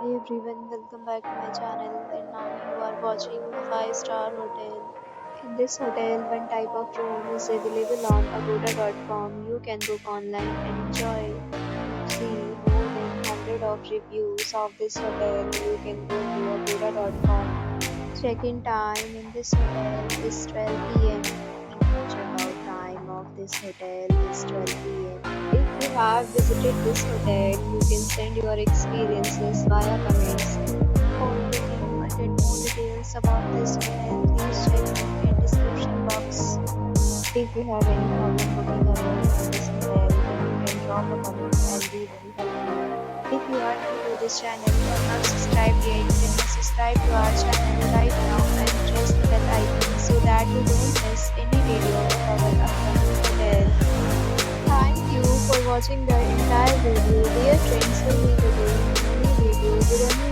Hey everyone, welcome back to my channel and now you are watching a 5-star hotel. In this hotel, one type of room is available on agoda.com. You can book online and enjoy. See more than 100 of reviews of this hotel. You can go to agoda.com. Check-in time in this hotel is 12 p.m. Check-out time of this hotel is 12 p.m. If you have visited this hotel, you can send your experiences via comments. For booking or get more details about this hotel, please check link in description box. If you have any problem booking a room in this hotel, then you can drop a comment and we will help you. If you are new to this channel or not subscribed yet, then subscribe to our channel right now and press the bell icon so that you don't miss any video of our upcoming hotel. Thank you for watching the entire video. Dear friends, will meet again in a new video with a new